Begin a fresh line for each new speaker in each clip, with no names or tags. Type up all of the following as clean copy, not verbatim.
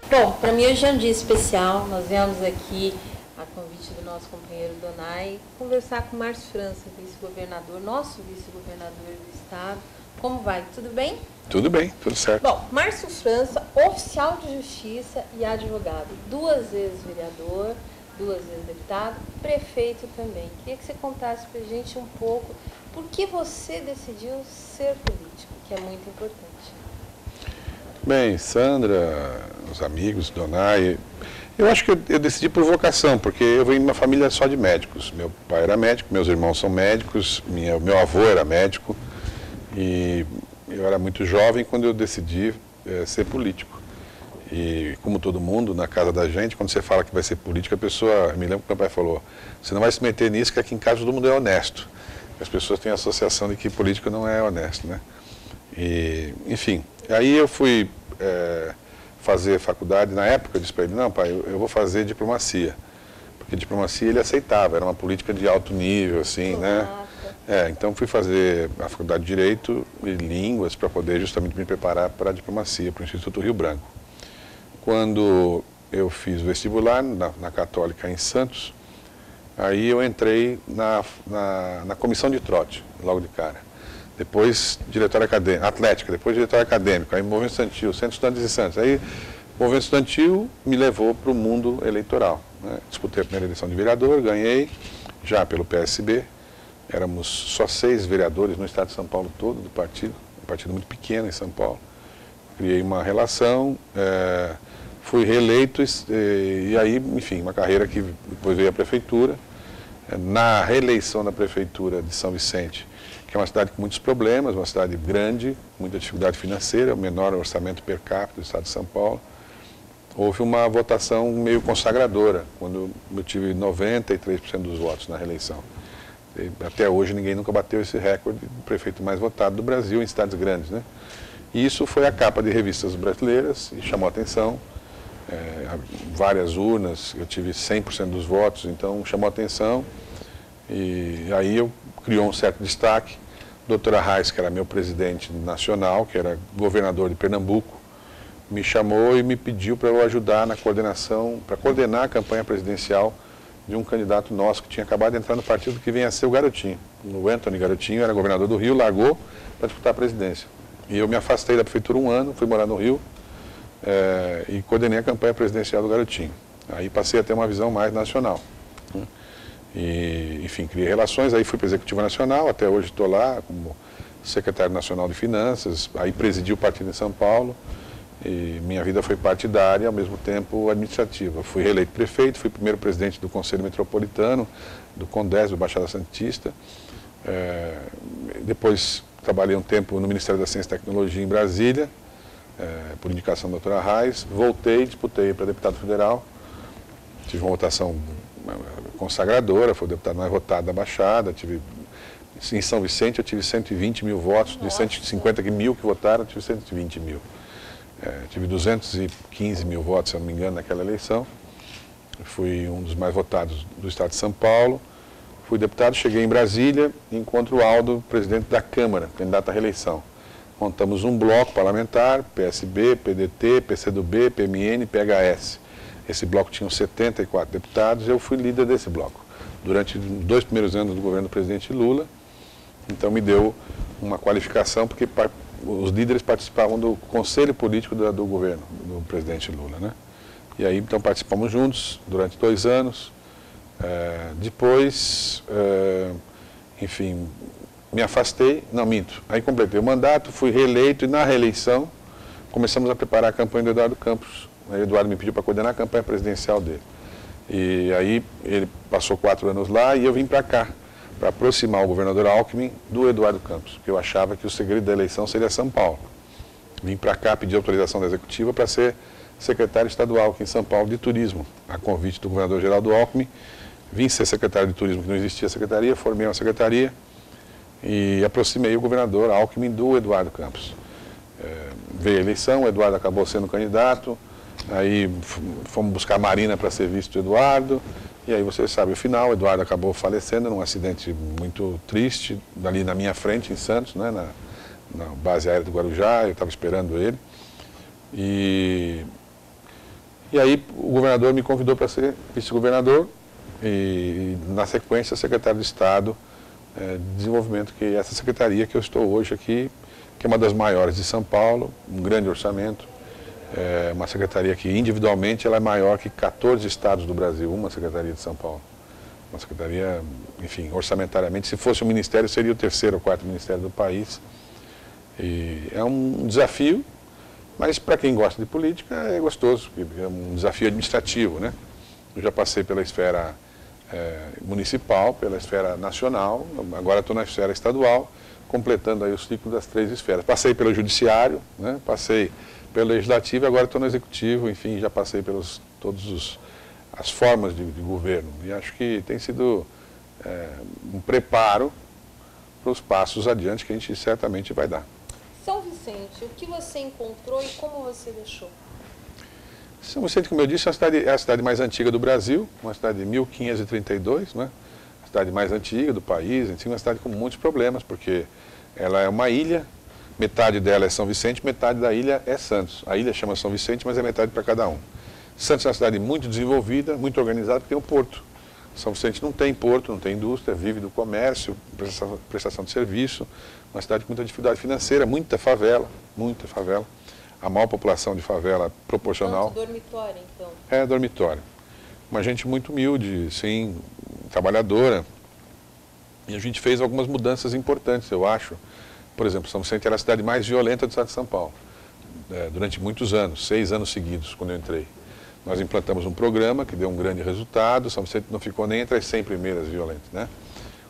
Bom, para mim hoje é um dia especial. Nós viemos aqui, a convite do nosso companheiro Donai, conversar com o Márcio França, vice-governador, nosso vice-governador do estado. Como vai? Tudo bem?
Tudo bem, tudo certo.
Bom, Márcio França, oficial de justiça e advogado, 2 vezes vereador, 2 vezes deputado, prefeito também. Queria que você contasse para a gente um pouco por que você decidiu ser político, que é muito importante.
Bem, Sandra, os amigos, Donai, eu acho que eu decidi por vocação, porque eu venho de uma família só de médicos. Meu pai era médico, meus irmãos são médicos, meu avô era médico, e eu era muito jovem quando eu decidi ser político. E como todo mundo, na casa da gente, quando você fala que vai ser político, a pessoa, eu me lembro que meu pai falou, você não vai se meter nisso, que aqui em casa todo mundo é honesto. As pessoas têm a associação de que político não é honesto, né? E, enfim, aí eu fui fazer faculdade, na época eu disse para ele, não pai, eu vou fazer diplomacia, porque diplomacia ele aceitava, era uma política de alto nível, assim, né? Então fui fazer a faculdade de Direito e Línguas para poder justamente me preparar para a diplomacia, para o Instituto Rio Branco. Quando eu fiz o vestibular na Católica em Santos, aí eu entrei na comissão de trote, logo de cara. Depois diretório acadêmico, atlética, depois diretório acadêmico, aí movimento estudantil, centro estudantes de Santos. Aí o movimento estudantil me levou para o mundo eleitoral, né? Disputei a primeira eleição de vereador, ganhei, já pelo PSB. Éramos só 6 vereadores no estado de São Paulo todo do partido, um partido muito pequeno em São Paulo. Criei uma relação, fui reeleito e aí, enfim, uma carreira que depois veio à prefeitura. Na reeleição da prefeitura de São Vicente, que é uma cidade com muitos problemas, uma cidade grande, muita dificuldade financeira, o menor orçamento per capita do estado de São Paulo. Houve uma votação meio consagradora, quando eu tive 93% dos votos na reeleição. E até hoje ninguém nunca bateu esse recorde do prefeito mais votado do Brasil em cidades grandes, né? E isso foi a capa de revistas brasileiras e chamou a atenção. Várias urnas, eu tive 100% dos votos, então chamou a atenção. E aí criou um certo destaque. Doutora Reis, que era meu presidente nacional, que era governador de Pernambuco, me chamou e me pediu para eu ajudar na coordenação, para coordenar a campanha presidencial de um candidato nosso que tinha acabado de entrar no partido, que vinha a ser o Garotinho. O Antony Garotinho era governador do Rio, largou para disputar a presidência. E eu me afastei da prefeitura 1 ano, fui morar no Rio e coordenei a campanha presidencial do Garotinho. Aí passei a ter uma visão mais nacional, né? E, enfim, criei relações, aí fui para o Executivo Nacional, até hoje estou lá como secretário nacional de Finanças, aí presidi o partido em São Paulo, e minha vida foi partidária e ao mesmo tempo administrativa. Fui reeleito prefeito, fui primeiro presidente do Conselho Metropolitano, do CONDES, do Baixada Santista. Depois trabalhei um tempo no Ministério da Ciência e Tecnologia em Brasília, por indicação da doutora Reis. Voltei, disputei para deputado federal, tive uma votação consagradora, foi o deputado mais votado da Baixada, em São Vicente eu tive 120 mil votos, de 150 mil que votaram, eu tive 120 mil. Tive 215 mil votos, se eu não me engano, naquela eleição. Fui um dos mais votados do estado de São Paulo. Fui deputado, cheguei em Brasília e encontro o Aldo, presidente da Câmara, candidato à reeleição. Montamos um bloco parlamentar, PSB, PDT, PCdoB, PMN, PHS. Esse bloco tinha 74 deputados, eu fui líder desse bloco, durante os 2 primeiros anos do governo do presidente Lula. Então me deu uma qualificação, porque os líderes participavam do conselho político do governo, do presidente Lula, né? E aí, então, participamos juntos durante 2 anos. Depois, enfim, me afastei, não, minto. Aí completei o mandato, fui reeleito e na reeleição começamos a preparar a campanha do Eduardo Campos. O Eduardo me pediu para coordenar a campanha presidencial dele. E aí ele passou 4 anos lá e eu vim para cá, para aproximar o governador Alckmin do Eduardo Campos, porque eu achava que o segredo da eleição seria São Paulo. Vim para cá pedir autorização da executiva para ser secretário estadual aqui em São Paulo de turismo, a convite do governador Geraldo Alckmin. Vim ser secretário de turismo, que não existia secretaria, formei uma secretaria e aproximei o governador Alckmin do Eduardo Campos. Veio a eleição, o Eduardo acabou sendo candidato, aí fomos buscar a Marina para ser visto do Eduardo, e aí você sabe o final, o Eduardo acabou falecendo num acidente muito triste, ali na minha frente, em Santos, né, na base aérea do Guarujá, eu estava esperando ele. E E aí o governador me convidou para ser vice-governador e, na sequência, secretário de Estado de Desenvolvimento, que é essa secretaria que eu estou hoje aqui, que é uma das maiores de São Paulo, um grande orçamento, uma secretaria que individualmente ela é maior que 14 estados do Brasil, uma secretaria de São Paulo. Uma secretaria, enfim, orçamentariamente, se fosse um ministério, seria o terceiro ou quarto ministério do país. E é um desafio, mas para quem gosta de política é gostoso, é um desafio administrativo, né? Eu já passei pela esfera municipal, pela esfera nacional, agora estou na esfera estadual, completando aí o ciclo das 3 esferas. Passei pelo judiciário, né? Passei pelo legislativo e agora estou no executivo, enfim, já passei pelos todos as formas de governo. E acho que tem sido um preparo para os passos adiante que a gente certamente vai dar.
São Vicente, o que você encontrou e como você deixou?
São Vicente, como eu disse, é a cidade mais antiga do Brasil, uma cidade de 1532, né? A cidade mais antiga do país, uma cidade com muitos problemas, porque ela é uma ilha, metade dela é São Vicente, metade da ilha é Santos. A ilha chama São Vicente, mas é metade para cada um. Santos é uma cidade muito desenvolvida, muito organizada, porque tem um porto. São Vicente não tem porto, não tem indústria, vive do comércio, prestação de serviço, uma cidade com muita dificuldade financeira, muita favela, a maior população de favela proporcional.
Dormitório, então?
É, dormitório. Uma gente muito humilde, sim, trabalhadora. E a gente fez algumas mudanças importantes, eu acho. Por exemplo, São Vicente era a cidade mais violenta do estado de São Paulo, durante muitos anos, 6 anos seguidos, quando eu entrei. Nós implantamos um programa que deu um grande resultado, São Vicente não ficou nem entre as 100 primeiras violentas, né?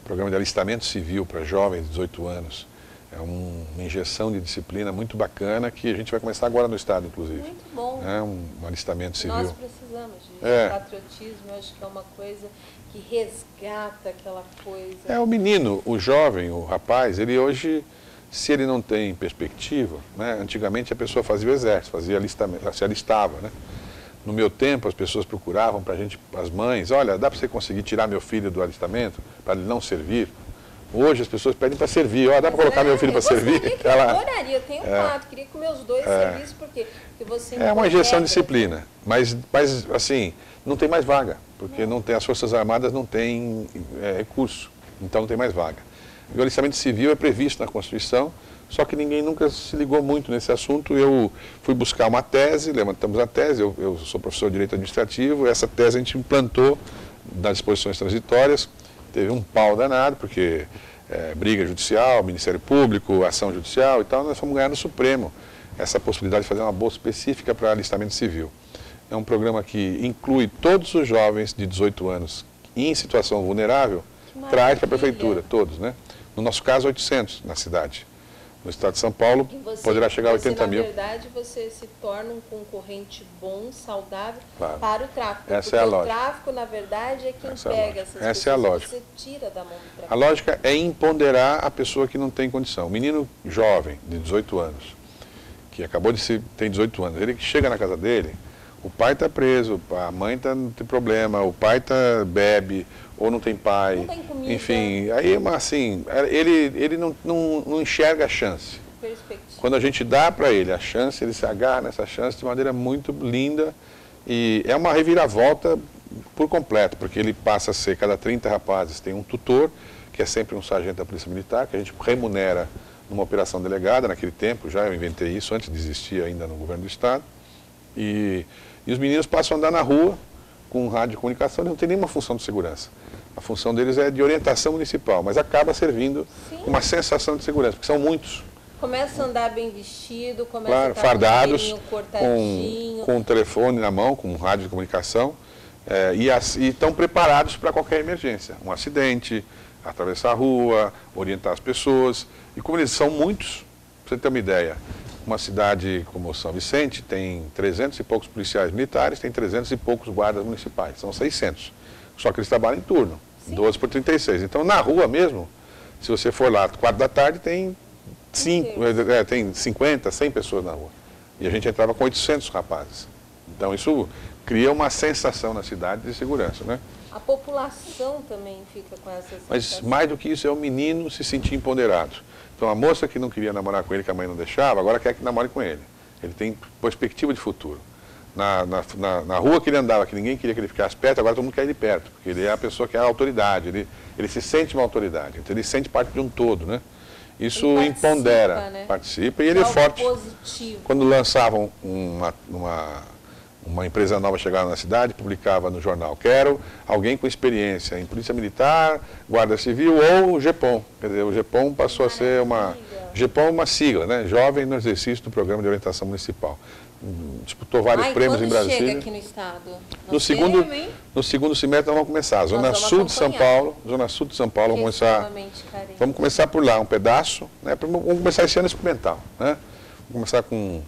Programa de alistamento civil para jovens de 18 anos. É uma injeção de disciplina muito bacana que a gente vai começar agora no estado, inclusive.
Muito bom.
É um alistamento civil.
Nós precisamos de patriotismo, eu acho que é uma coisa que resgata aquela coisa.
É, o menino, o jovem, o rapaz, ele hoje, se ele não tem perspectiva, né? Antigamente a pessoa fazia o exército, fazia alistamento, se alistava, né? No meu tempo, as pessoas procuravam para a gente, as mães, olha, dá para você conseguir tirar meu filho do alistamento, para ele não servir? Hoje as pessoas pedem para servir, olha, dá para colocar meu filho para servir?
Eu adoraria, eu tenho 4, queria que meus 2 servissem, porque você
é uma injeção de disciplina, mas assim, não tem mais vaga, porque não tem, as Forças Armadas não têm recurso, então não tem mais vaga. E o alistamento civil é previsto na Constituição, só que ninguém nunca se ligou muito nesse assunto. Eu fui buscar uma tese, levantamos a tese, eu sou professor de Direito Administrativo, essa tese a gente implantou nas disposições transitórias, teve um pau danado, porque briga judicial, Ministério Público, ação judicial e tal, nós fomos ganhar no Supremo essa possibilidade de fazer uma bolsa específica para alistamento civil. É um programa que inclui todos os jovens de 18 anos em situação vulnerável, traz para a prefeitura, todos, né? No nosso caso, 800 na cidade. No estado de São Paulo, poderá chegar a 80 mil.
Na verdade, você se torna um concorrente bom, saudável,
claro,
para o tráfico.
Essa é a lógica.
O tráfico, na verdade, é quem pega essas pessoas.
Essa é a lógica.
Você tira da mão do tráfico.
A lógica é empoderar a pessoa que não tem condição. O menino jovem, de 18 anos, que acabou de ter 18 anos, ele que chega na casa dele, o pai está preso, a mãe não tem problema, o pai bebe, ou não tem pai,
não tem comida.
Enfim, aí assim, ele não enxerga a chance.
Perspectiva.
Quando a gente dá para ele a chance, ele se agarra nessa chance de maneira muito linda e é uma reviravolta por completo, porque ele passa a ser, cada 30 rapazes tem um tutor, que é sempre um sargento da Polícia Militar, que a gente remunera numa operação delegada, naquele tempo já eu inventei isso, antes de existir ainda no governo do estado, e os meninos passam a andar na rua com rádio de comunicação, eles não têm nenhuma função de segurança. A função deles é de orientação municipal, mas acaba servindo uma sensação de segurança, porque são muitos.
Começa a andar bem vestido, começa
claro,
a estar
fardados,
cortadinho.
Com um telefone na mão, com um rádio de comunicação, e estão preparados para qualquer emergência. Um acidente, atravessar a rua, orientar as pessoas. E como eles são muitos, para você ter uma ideia, uma cidade como São Vicente tem 300 e poucos policiais militares, tem 300 e poucos guardas municipais, são 600. Só que eles trabalham em turno, 12 por 36. Então, na rua mesmo, se você for lá 4 da tarde, tem 50, 100 pessoas na rua. E a gente entrava com 800 rapazes. Então, isso cria uma sensação na cidade de segurança, né?
A população também fica com essa sensação.
Mas mais do que isso, é o menino se sentir empoderado. Então, a moça que não queria namorar com ele, que a mãe não deixava, agora quer que namore com ele. Ele tem perspectiva de futuro. na rua que ele andava, que ninguém queria que ele ficasse perto, agora todo mundo quer ele perto, porque ele é a pessoa que é a autoridade, ele se sente uma autoridade, então ele se sente parte de um todo, né? Isso empodera,
né?
Participa e ele é forte.
Positivo.
Quando lançavam uma empresa nova chegava na cidade, publicava no jornal, quero alguém com experiência em polícia militar, guarda civil ou GEPOM. Quer dizer, o GEPOM passou a ser GEPOM é uma sigla, né? Jovem no Exercício do Programa de Orientação Municipal. Disputou vários prêmios em Brasília.
Chega aqui no estado?
No segundo semestre nós vamos começar. Zona Sul de São Paulo, vamos começar por lá, um pedaço, né? Vamos começar esse ano experimental, né? Vamos começar com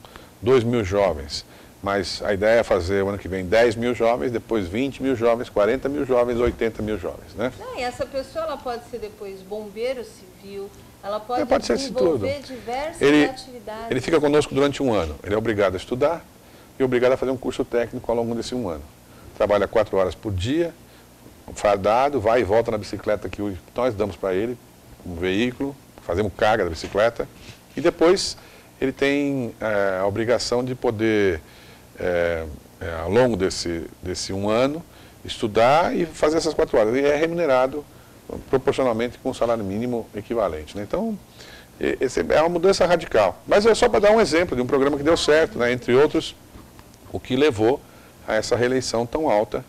2.000 jovens. Mas a ideia é fazer o ano que vem 10.000 jovens, depois 20.000 jovens, 40.000 jovens, 80.000 jovens, né?
E essa pessoa ela pode ser depois bombeiro civil, ela pode
ser
desenvolver diversas atividades.
Ele fica conosco durante um ano. Ele é obrigado a estudar e obrigado a fazer um curso técnico ao longo desse um ano. Trabalha 4 horas por dia, fardado, vai e volta na bicicleta que nós damos para ele, um veículo, fazemos carga da bicicleta e depois ele tem a obrigação de poder, ao longo desse um ano, estudar e fazer essas 4 horas. E é remunerado proporcionalmente com um salário mínimo equivalente, né? Então, é uma mudança radical. Mas é só para dar um exemplo de um programa que deu certo, né? Entre outros, o que levou a essa reeleição tão alta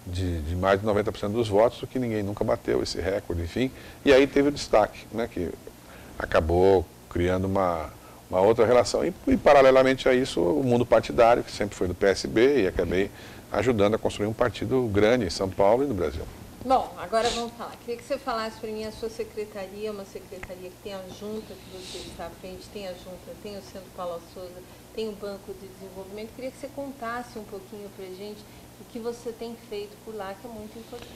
de mais de 90% dos votos, o que ninguém nunca bateu, esse recorde, enfim. E aí teve o destaque, né? Que acabou criando uma outra relação. E, paralelamente a isso, o mundo partidário, que sempre foi do PSB, e acabei ajudando a construir um partido grande em São Paulo e no Brasil.
Bom, agora vamos falar. Queria que você falasse para mim, a sua secretaria, uma secretaria que tem a junta que você está à frente, tem a junta, tem o Centro Paula Souza, tem o Banco de Desenvolvimento. Queria que você contasse um pouquinho para a gente o que você tem feito por lá, que é muito importante.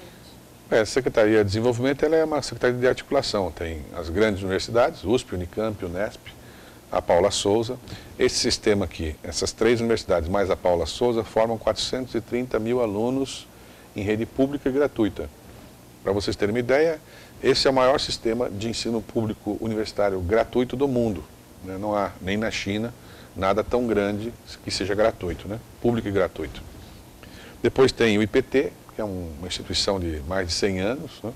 A Secretaria de Desenvolvimento ela é uma secretaria de articulação. Tem as grandes universidades, USP, Unicamp, Unesp, a Paula Souza. Esse sistema aqui, essas 3 universidades mais a Paula Souza, formam 430.000 alunos em rede pública e gratuita. Para vocês terem uma ideia, esse é o maior sistema de ensino público universitário gratuito do mundo, né? Não há, nem na China, nada tão grande que seja gratuito, né? Público e gratuito. Depois tem o IPT, que é uma instituição de mais de 100 anos, né?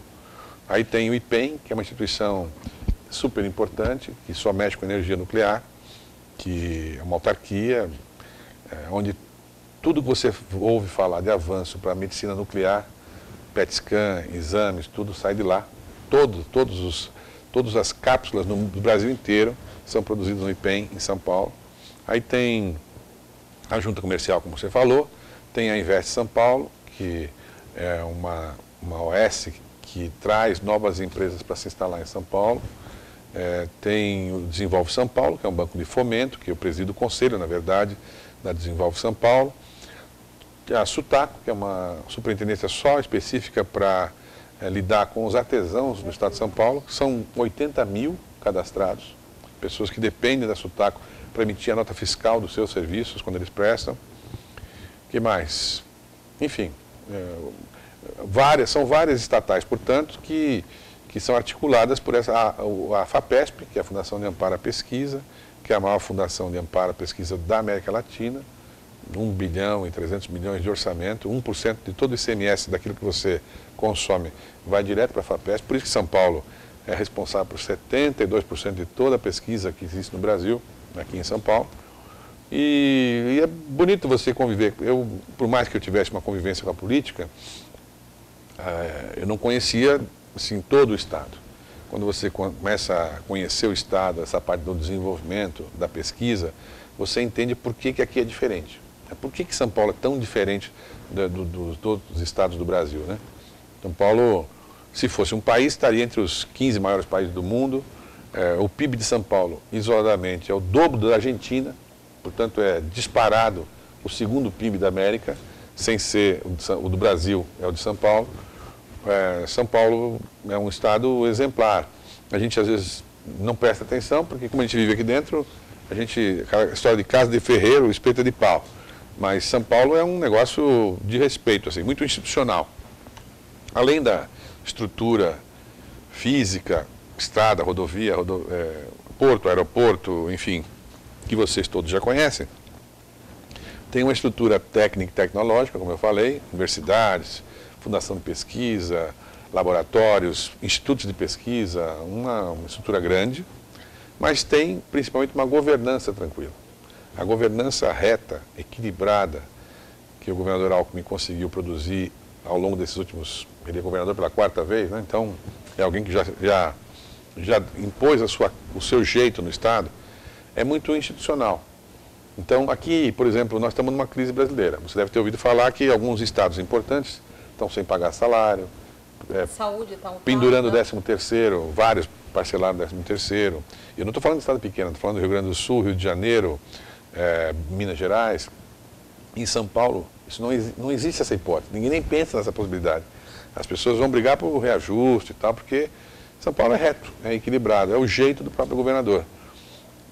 Aí tem o IPEM, que é uma instituição super importante, que só mexe com energia nuclear, que é uma autarquia, onde tudo que você ouve falar de avanço para a medicina nuclear, PET scan, exames, tudo sai de lá. Todas as cápsulas do Brasil inteiro são produzidas no IPEM, em São Paulo. Aí tem a Junta Comercial, como você falou, tem a Invest São Paulo, que é uma OS que traz novas empresas para se instalar em São Paulo. Tem o Desenvolve São Paulo, que é um banco de fomento, que eu presido o conselho, na verdade, da Desenvolve São Paulo. A Sutaco, que é uma superintendência só específica para lidar com os artesãos do estado de São Paulo, que são 80.000 cadastrados, pessoas que dependem da Sutaco para emitir a nota fiscal dos seus serviços quando eles prestam. O que mais? Enfim, são várias estatais, portanto, que são articuladas por a FAPESP, que é a Fundação de Amparo à Pesquisa, que é a maior fundação de amparo à pesquisa da América Latina, 1 bilhão e 300 milhões de orçamento, 1% de todo o ICMS daquilo que você consome vai direto para a FAPESP, por isso que São Paulo é responsável por 72% de toda a pesquisa que existe no Brasil, aqui em São Paulo. E é bonito você conviver. Por mais que eu tivesse uma convivência com a política, eu não conhecia assim, todo o Estado. Quando você começa a conhecer o Estado, essa parte do desenvolvimento, da pesquisa, você entende por que aqui é diferente. Por que São Paulo é tão diferente dos outros estados do Brasil, né? São Paulo, se fosse um país, estaria entre os 15 maiores países do mundo. O PIB de São Paulo, isoladamente, é o dobro da Argentina, portanto é disparado o segundo PIB da América, sem ser o do Brasil, é o de São Paulo. São Paulo é um estado exemplar. A gente às vezes não presta atenção, porque como a gente vive aqui dentro, aquela história de casa de ferreiro, espeta de pau. Mas São Paulo é um negócio de respeito, assim, muito institucional. Além da estrutura física, estrada, rodovia, porto, aeroporto, enfim, que vocês todos já conhecem, tem uma estrutura técnica e tecnológica, como eu falei, universidades, fundação de pesquisa, laboratórios, institutos de pesquisa, uma estrutura grande, mas tem principalmente uma governança tranquila. A governança reta, equilibrada, que o governador Alckmin conseguiu produzir ao longo desses últimos... Ele é governador pela 4ª vez, né? Então é alguém que já impôs o seu jeito no Estado, é muito institucional. Então aqui, por exemplo, nós estamos numa crise brasileira. Você deve ter ouvido falar que alguns estados importantes estão sem pagar salário,
saúde está
pendurando o 13º, vários parcelaram o 13º. Eu não estou falando de estado pequeno, estou falando do Rio Grande do Sul, Rio de Janeiro, Minas Gerais. Em São Paulo, isso não existe essa hipótese, ninguém nem pensa nessa possibilidade. As pessoas vão brigar por reajuste e tal, porque São Paulo é reto, é equilibrado, é o jeito do próprio governador.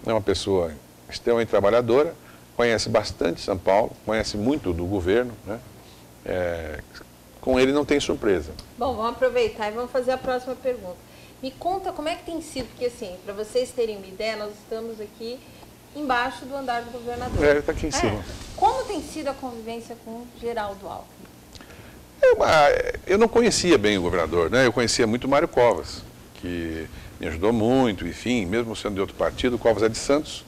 É uma pessoa extremamente trabalhadora, conhece bastante São Paulo, conhece muito do governo, né? Com ele não tem surpresa.
Bom, vamos aproveitar e vamos fazer a próxima pergunta. Me conta como é que tem sido, porque assim, para vocês terem uma ideia, nós estamos aqui embaixo do andar do governador.
Ele está aqui em cima.
Como tem sido a convivência com Geraldo Alckmin?
Eu não conhecia bem o governador, né? Eu conhecia muito o Mário Covas, que me ajudou muito, enfim, mesmo sendo de outro partido. O Covas é de Santos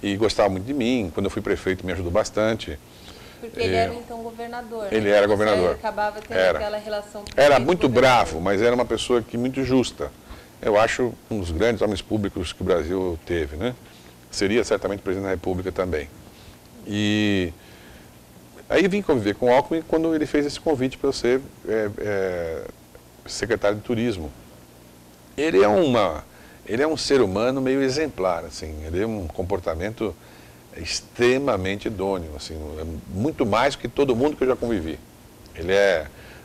e gostava muito de mim. Quando eu fui prefeito, me ajudou bastante.
Porque ele era então governador.
Ele era governador.
Ele acabava tendo aquela relação.
Era muito bravo, mas era uma pessoa muito justa. Eu acho um dos grandes homens públicos que o Brasil teve, né? Seria certamente presidente da República também. E aí vim conviver com o Alckmin quando ele fez esse convite para eu ser secretário de Turismo. Ele é um ser humano meio exemplar, assim. Ele é um comportamento extremamente idôneo, assim, muito mais que todo mundo que eu já convivi. Ele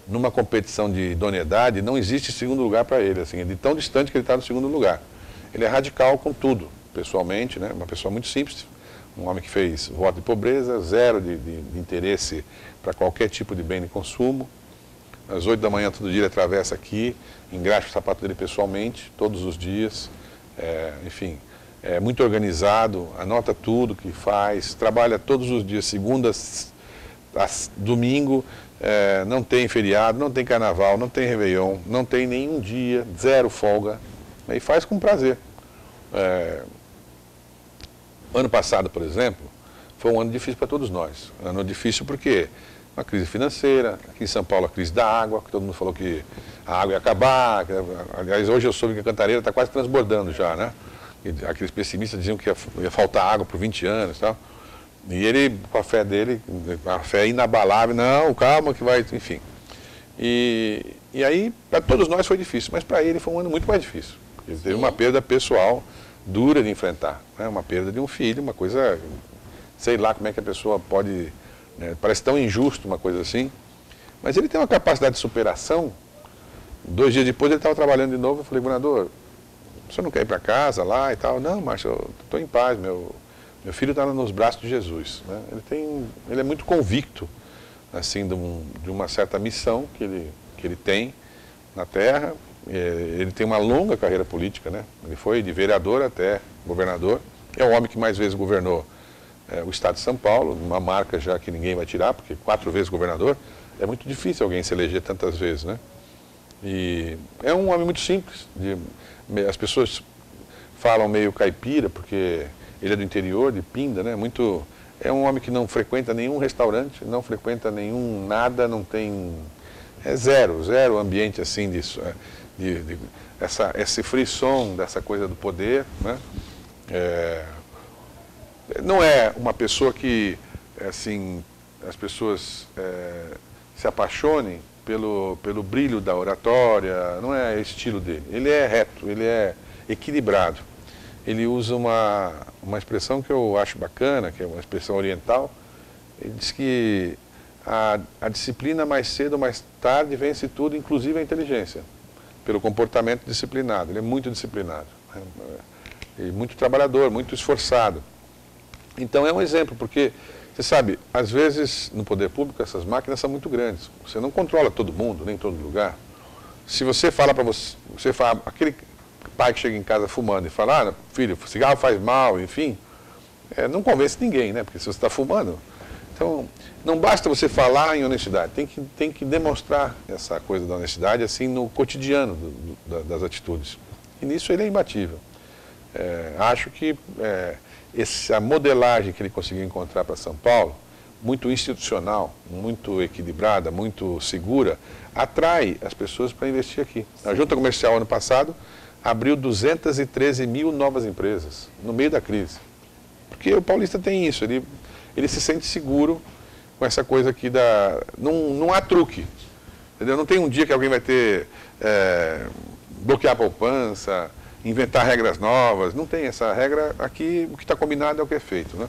numa competição de idoneidade, não existe segundo lugar para ele, assim, de tão distante que ele está no segundo lugar. Ele é radical com tudo, pessoalmente, né, uma pessoa muito simples, um homem que fez voto de pobreza, zero de interesse para qualquer tipo de bem de consumo. Às 8 da manhã, todo dia, ele atravessa aqui, engraxa o sapato dele pessoalmente, todos os dias, enfim... É muito organizado, anota tudo que faz, trabalha todos os dias, segunda a domingo, não tem feriado, não tem carnaval, não tem réveillon, não tem nenhum dia, zero folga, e faz com prazer. Ano passado, por exemplo, foi um ano difícil para todos nós. Ano difícil porque uma crise financeira, aqui em São Paulo a crise da água, que todo mundo falou que a água ia acabar, aliás, hoje eu soube que a Cantareira está quase transbordando já, né? Aqueles pessimistas diziam que ia faltar água por 20 anos e tal. E ele, com a fé dele, a fé inabalável, não, calma que vai, enfim. E aí, para todos nós foi difícil, mas para ele foi um ano muito mais difícil. Ele teve uma perda pessoal dura de enfrentar, né? Uma perda de um filho, uma coisa, sei lá como é que a pessoa pode, né? Parece tão injusto uma coisa assim. Mas ele tem uma capacidade de superação. 2 dias depois ele estava trabalhando de novo, eu falei, governador, o senhor não quer ir para casa lá e tal? Não, Márcio, eu estou em paz, meu filho está nos braços de Jesus, né? Ele é muito convicto, assim, de uma certa missão que ele tem na terra. Ele tem uma longa carreira política, né? Ele foi de vereador até governador. É o homem que mais vezes governou o estado de São Paulo, uma marca já que ninguém vai tirar, porque 4 vezes governador, é muito difícil alguém se eleger tantas vezes, né? E é um homem muito simples. As pessoas falam meio caipira, porque ele é do interior, de Pinda, né? É um homem que não frequenta nenhum restaurante, não frequenta nenhum nada, não tem... zero ambiente assim disso, esse frisson dessa coisa do poder, né? Não é uma pessoa que, assim, as pessoas se apaixonem pelo brilho da oratória, não é estilo dele. Ele é reto, ele é equilibrado. Ele usa uma expressão que eu acho bacana, que é uma expressão oriental. Ele diz que a disciplina mais cedo ou mais tarde vence tudo, inclusive a inteligência, pelo comportamento disciplinado. Ele é muito disciplinado, né? E muito trabalhador, muito esforçado. Então é um exemplo, porque, você sabe, às vezes no poder público essas máquinas são muito grandes. Você não controla todo mundo, nem todo lugar. Se você fala para você fala, aquele pai que chega em casa fumando e fala, filho, cigarro faz mal, enfim, não convence ninguém, né? Porque se você está fumando, Então, não basta você falar em honestidade, tem que demonstrar essa coisa da honestidade assim no cotidiano das atitudes. E nisso ele é imbatível. Acho que essa modelagem que ele conseguiu encontrar para São Paulo, muito institucional, muito equilibrada, muito segura, atrai as pessoas para investir aqui. A Junta Comercial, ano passado, abriu 213 mil novas empresas, no meio da crise. Porque o paulista tem isso, ele se sente seguro com essa coisa aqui não há truque, entendeu? Não tem um dia que alguém vai ter, bloquear a poupança, inventar regras novas, não tem essa regra. Aqui o que está combinado é o que é feito, né?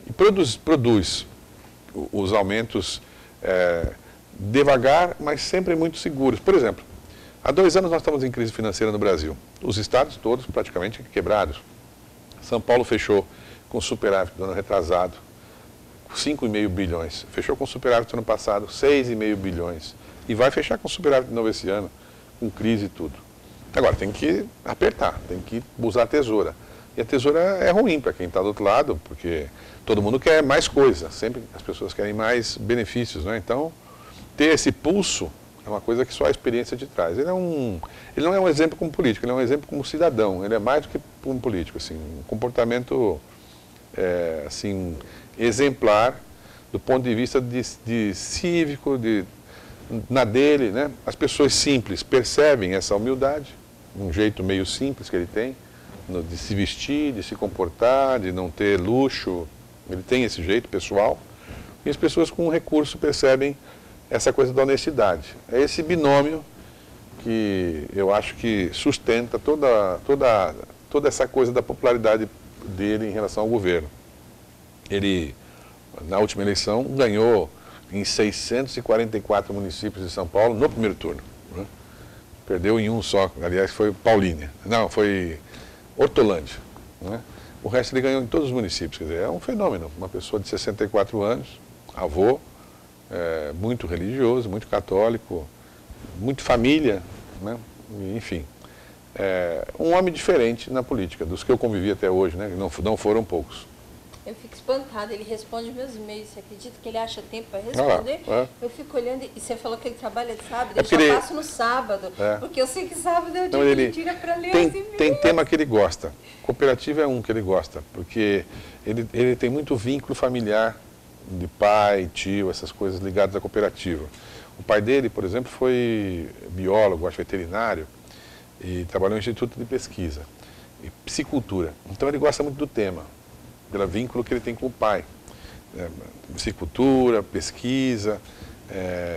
E produz os aumentos devagar, mas sempre muito seguros. Por exemplo, há 2 anos nós estamos em crise financeira no Brasil. Os estados todos praticamente quebrados. São Paulo fechou com superávit do ano retrasado, 5,5 bilhões. Fechou com superávit no ano passado, 6,5 bilhões. E vai fechar com superávit de novo esse ano, com crise e tudo. Agora, tem que apertar, tem que usar a tesoura. E a tesoura é ruim para quem está do outro lado, porque todo mundo quer mais coisa, sempre as pessoas querem mais benefícios, né? Então, ter esse pulso é uma coisa que só a experiência te traz. Ele não é um exemplo como político, ele é um exemplo como cidadão, ele é mais do que um político, assim, um comportamento assim, exemplar do ponto de vista de cívico, na dele, né? As pessoas simples percebem essa humildade, um jeito meio simples que ele tem, de se vestir, de se comportar, de não ter luxo, ele tem esse jeito pessoal, e as pessoas com recurso percebem essa coisa da honestidade. É esse binômio que eu acho que sustenta toda essa coisa da popularidade dele em relação ao governo. Ele, na última eleição, ganhou em 644 municípios de São Paulo no primeiro turno, né? Perdeu em um só, aliás, foi Paulínia. Não, foi Hortolândia, né? O resto ele ganhou em todos os municípios. Quer dizer, é um fenômeno. Uma pessoa de 64 anos, avô, muito religioso, muito católico, muito família, né? Enfim. Um homem diferente na política, dos que eu convivi até hoje, né? Não foram poucos.
Eu fico espantada, ele responde meus e-mails, você acredita que ele acha tempo para responder? Eu fico olhando, e você falou que ele trabalha de sábado, eu já passo no sábado, porque eu sei que sábado é o dia que ele tira para ler os e-mails.
Tem tema que ele gosta, cooperativa é um que ele gosta, porque ele tem muito vínculo familiar, de pai, tio, essas coisas ligadas à cooperativa. O pai dele, por exemplo, foi biólogo, acho veterinário, e trabalhou no Instituto de Pesquisa, e Piscicultura. Então ele gosta muito do tema, pelo vínculo que ele tem com o pai. Piscicultura, pesquisa,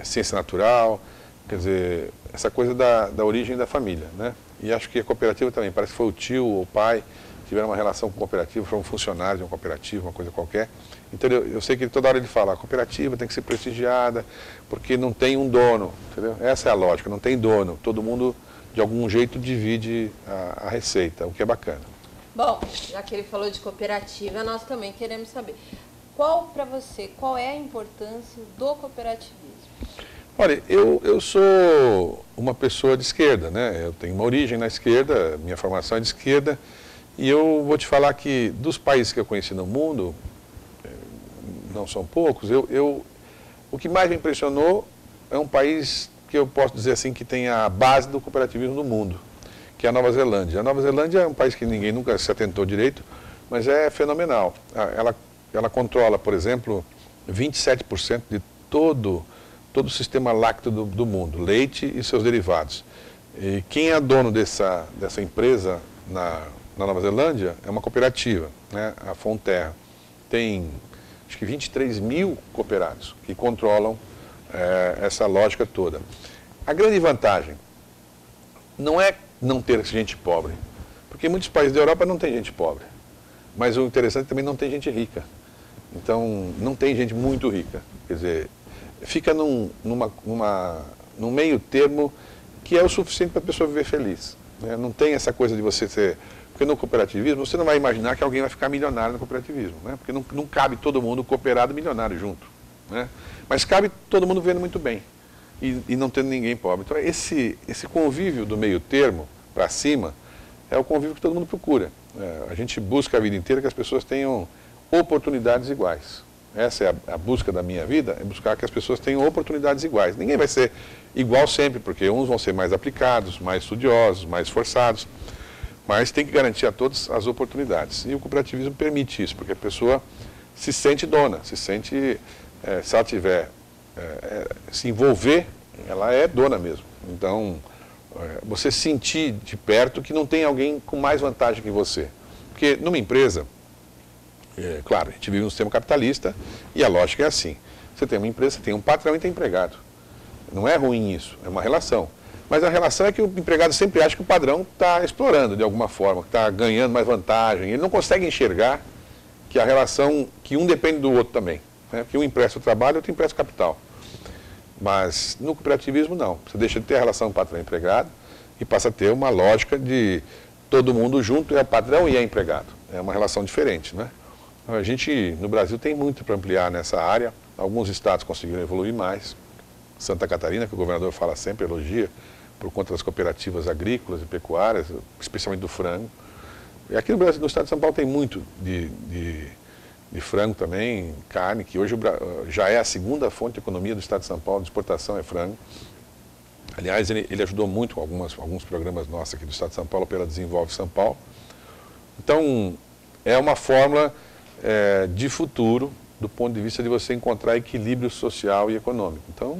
ciência natural, quer dizer, essa coisa da origem da família, né? E acho que a cooperativa também, parece que foi o tio ou o pai, tiveram uma relação com a cooperativa, foram funcionários de uma cooperativa, uma coisa qualquer. Então eu sei que toda hora ele fala, a cooperativa tem que ser prestigiada, porque não tem um dono, entendeu? Essa é a lógica, não tem dono, todo mundo de algum jeito divide a receita, o que é bacana.
Bom, já que ele falou de cooperativa, nós também queremos saber, para você, qual é a importância do cooperativismo?
Olha, eu sou uma pessoa de esquerda, né? Eu tenho uma origem na esquerda, minha formação é de esquerda, e eu vou te falar que dos países que eu conheci no mundo, não são poucos, o que mais me impressionou é um país que eu posso dizer assim que tem a base do cooperativismo no mundo, que é a Nova Zelândia. A Nova Zelândia é um país que ninguém nunca se atentou direito, mas é fenomenal. Ela controla, por exemplo, 27% de todo o sistema lácteo do mundo, leite e seus derivados. E quem é dono dessa empresa na Nova Zelândia é uma cooperativa, né? A Fonterra. Tem, acho que 23 mil cooperados que controlam essa lógica toda. A grande vantagem não é não ter gente pobre, porque em muitos países da Europa não tem gente pobre, mas o interessante é que também não tem gente rica. Então, não tem gente muito rica, quer dizer, fica num meio termo que é o suficiente para a pessoa viver feliz, né? Não tem essa coisa de você ter... Porque no cooperativismo, você não vai imaginar que alguém vai ficar milionário no cooperativismo, né? Porque não cabe todo mundo cooperado milionário junto, né? Mas cabe todo mundo vivendo muito bem e não tendo ninguém pobre. Então, esse convívio do meio termo para cima é o convívio que todo mundo procura. A gente busca a vida inteira que as pessoas tenham oportunidades iguais. essa é a busca da minha vida, é buscar que as pessoas tenham oportunidades iguais. Ninguém vai ser igual sempre, porque uns vão ser mais aplicados, mais estudiosos, mais esforçados, mas tem que garantir a todos as oportunidades. E o cooperativismo permite isso, porque a pessoa se sente dona, se sente, se ela tiver, se envolver, ela é dona mesmo. Então, você sentir de perto que não tem alguém com mais vantagem que você. Porque numa empresa, claro, a gente vive num sistema capitalista e a lógica é assim. Você tem uma empresa, você tem um patrão e tem empregado. Não é ruim isso, é uma relação. Mas a relação é que o empregado sempre acha que o padrão está explorando de alguma forma, que está ganhando mais vantagem. Ele não consegue enxergar que a relação, que um depende do outro também. Né? Que um empresta o trabalho e outro empresta o capital. Mas no cooperativismo não. Você deixa de ter a relação patrão e empregado e passa a ter uma lógica de todo mundo junto, é patrão e é empregado. É uma relação diferente, né? A gente, no Brasil, tem muito para ampliar nessa área. Alguns estados conseguiram evoluir mais. Santa Catarina, que o governador fala sempre, elogia, por conta das cooperativas agrícolas e pecuárias, especialmente do frango. E aqui no Brasil, no estado de São Paulo, tem muito de frango também, carne, que hoje já é a segunda fonte de economia do estado de São Paulo, de exportação é frango. Aliás, ele ajudou muito com alguns programas nossos aqui do estado de São Paulo, pela Desenvolve São Paulo. Então, é uma fórmula de futuro, do ponto de vista de você encontrar equilíbrio social e econômico. Então,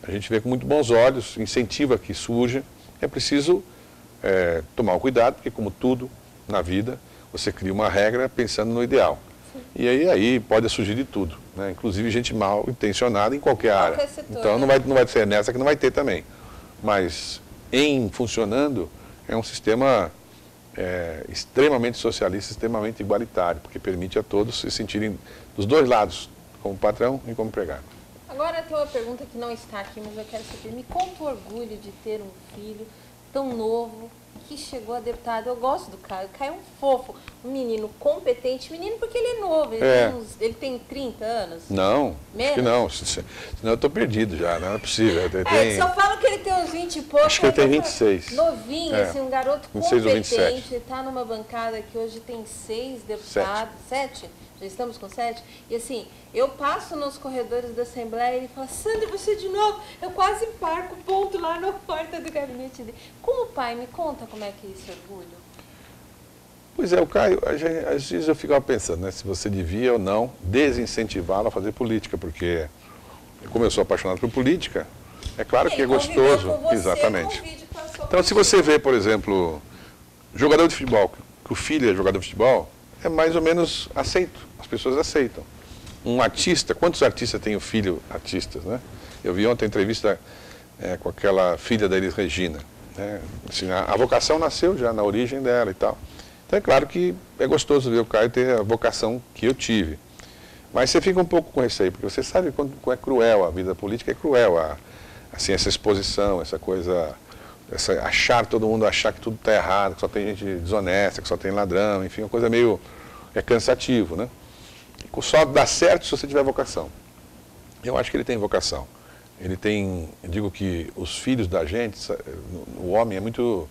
a gente vê com muito bons olhos, incentiva que surja. É preciso tomar um cuidado, porque como tudo na vida, você cria uma regra pensando no ideal. Sim. E aí pode surgir de tudo, né? Inclusive gente mal intencionada em qualquer área. Setor, então não vai ser nessa que não vai ter também. Mas em funcionando, é um sistema extremamente socialista, extremamente igualitário, porque permite a todos se sentirem dos dois lados, como patrão e como empregado.
Agora tem uma pergunta que não está aqui, mas eu quero saber. Me conta o orgulho de ter um filho tão novo que chegou a deputado. Eu gosto do Caio. O Caio é um fofo, um menino competente. Menino porque ele é novo, ele tem 30 anos?
Não,
menos?
Acho que não. Senão eu estou perdido já, não é possível.
Só fala que ele tem uns 20 e pouco.
Acho que ele tem 26.
Novinho, assim, um garoto
26
competente. Está numa bancada que hoje tem 6 deputados. 7? Já estamos com 7? E assim, eu passo nos corredores da Assembleia e ele fala, Sandra, você de novo? Eu quase emparco o ponto lá na porta do gabinete dele. Como pai, me conta como é que é esse orgulho.
Pois é, o Caio, às vezes eu ficava pensando, né, se você devia ou não desincentivá-lo a fazer política, porque como eu sou apaixonado por política, é claro que é gostoso.
Com você,
exatamente. Então, se você vê, por exemplo, jogador de futebol, que o filho é jogador de futebol, é mais ou menos aceito, as pessoas aceitam. Um artista, quantos artistas têm o filho artistas, né? Eu vi ontem a entrevista com aquela filha da Elis Regina. Né? Assim, a vocação nasceu já na origem dela e tal. Então é claro que é gostoso ver o Caio ter a vocação que eu tive. Mas você fica um pouco com receio, porque você sabe como é cruel a vida política, é cruel assim, essa exposição, essa coisa, todo mundo achar que tudo está errado, que só tem gente desonesta, que só tem ladrão, enfim, uma coisa meio cansativo, né? Só dá certo se você tiver vocação. Eu acho que ele tem vocação. Ele tem, eu digo que os filhos da gente, o homem é muito,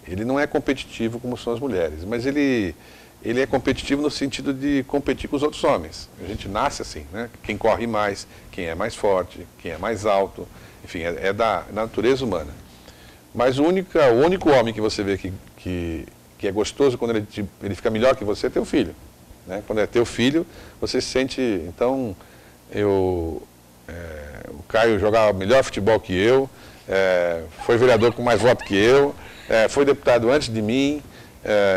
ele não é competitivo como são as mulheres, mas ele é competitivo no sentido de competir com os outros homens. A gente nasce assim, né? Quem corre mais, quem é mais forte, quem é mais alto, enfim, é da natureza humana. Mas o único homem que você vê que é gostoso quando ele fica melhor que você é teu filho. Né? Quando é teu filho, você se sente... Então, o Caio jogava melhor futebol que eu, foi vereador com mais voto que eu, foi deputado antes de mim,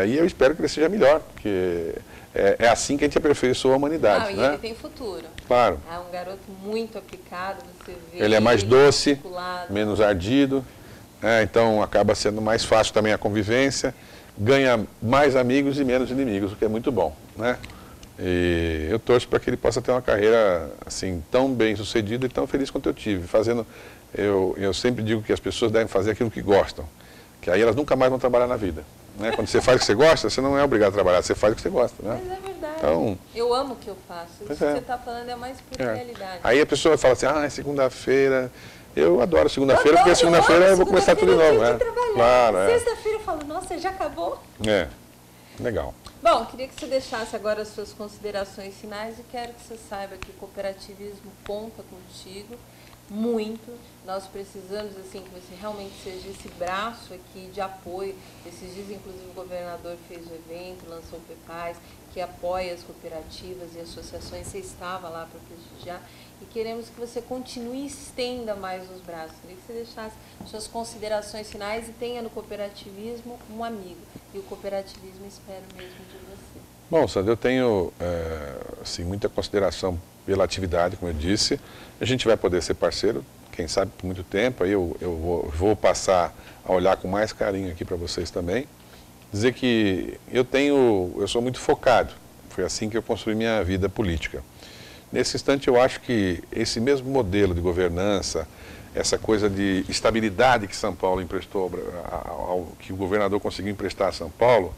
e eu espero que ele seja melhor, porque é assim que a gente aperfeiçoa a humanidade.
E
né?
ele tem futuro.
Claro.
É um garoto muito aplicado, você vê.
Ele é mais doce,
articulado.
Menos ardido, então acaba sendo mais fácil também a convivência, ganha mais amigos e menos inimigos, o que é muito bom. Né? E eu torço para que ele possa ter uma carreira assim, tão bem sucedida e tão feliz quanto eu tive. Eu sempre digo que as pessoas devem fazer aquilo que gostam, que aí elas nunca mais vão trabalhar na vida. Né? Quando você faz o que você gosta, você não é obrigado a trabalhar, você faz o que você gosta. Né?
Mas é verdade.
Então,
eu amo o que eu faço. Isso que você está falando é mais por realidade.
Aí a pessoa fala assim, é segunda-feira. Eu adoro segunda-feira, porque segunda-feira eu vou começar tudo de novo.
Claro,
Claro,
Sexta-feira eu falo, nossa, já acabou?
Legal.
Bom, queria que você deixasse agora as suas considerações finais e quero que você saiba que o cooperativismo conta contigo muito. Nós precisamos, assim, que você realmente seja esse braço aqui de apoio. Esses dias, inclusive, o governador fez o evento, lançou o PEPAS, que apoia as cooperativas e associações. Você estava lá para prestigiar e queremos que você continue e estenda mais os braços. Queria que você deixasse suas considerações finais e tenha no cooperativismo um amigo. E o cooperativismo espero mesmo de você.
Bom, Sandra, eu tenho assim, muita consideração pela atividade, como eu disse. A gente vai poder ser parceiro, quem sabe por muito tempo. Aí eu vou passar a olhar com mais carinho aqui para vocês também. Dizer que eu sou muito focado. Foi assim que eu construí minha vida política. Nesse instante, eu acho que esse mesmo modelo de governança, essa coisa de estabilidade que São Paulo emprestou, que o governador conseguiu emprestar a São Paulo,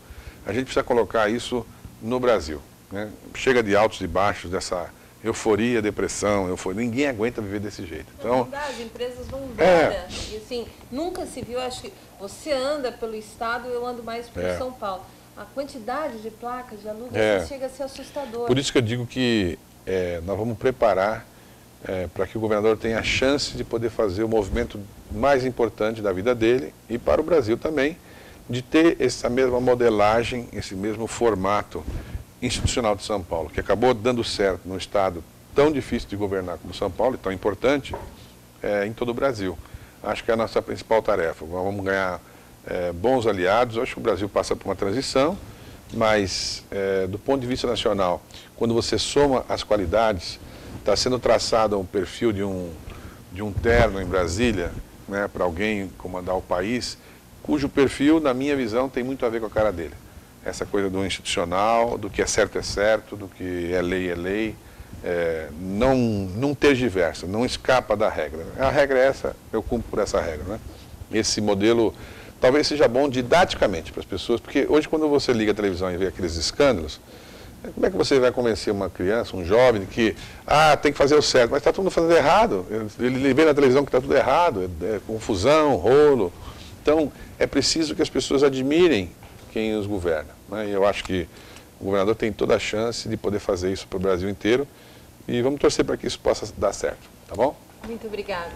a gente precisa colocar isso no Brasil, né? Chega de altos e baixos, dessa euforia, depressão, ninguém aguenta viver desse jeito. Então,
as empresas vão embora. E assim, nunca se viu, acho que você anda pelo estado, eu ando mais pelo São Paulo. A quantidade de placas de aluguel chega a ser assustadora.
Por isso que eu digo que nós vamos preparar para que o governador tenha a chance de poder fazer o movimento mais importante da vida dele e para o Brasil também, de ter essa mesma modelagem, esse mesmo formato institucional de São Paulo, que acabou dando certo num estado tão difícil de governar como São Paulo, e tão importante, em todo o Brasil. Acho que é a nossa principal tarefa. Nós vamos ganhar bons aliados. Acho que o Brasil passa por uma transição, mas do ponto de vista nacional, quando você soma as qualidades, está sendo traçado um perfil de um terno em Brasília, né, para alguém comandar o país, cujo perfil, na minha visão, tem muito a ver com a cara dele. Essa coisa do institucional, do que é certo, do que é lei, não tergiversa, não escapa da regra. A regra é essa, eu cumpro por essa regra, né? Esse modelo talvez seja bom didaticamente para as pessoas, porque hoje quando você liga a televisão e vê aqueles escândalos, como é que você vai convencer uma criança, um jovem, que tem que fazer o certo, mas está todo mundo fazendo errado, ele vê na televisão que está tudo errado, confusão, rolo. Então, é preciso que as pessoas admirem quem os governa, né? E eu acho que o governador tem toda a chance de poder fazer isso para o Brasil inteiro e vamos torcer para que isso possa dar certo, tá bom?
Muito obrigada.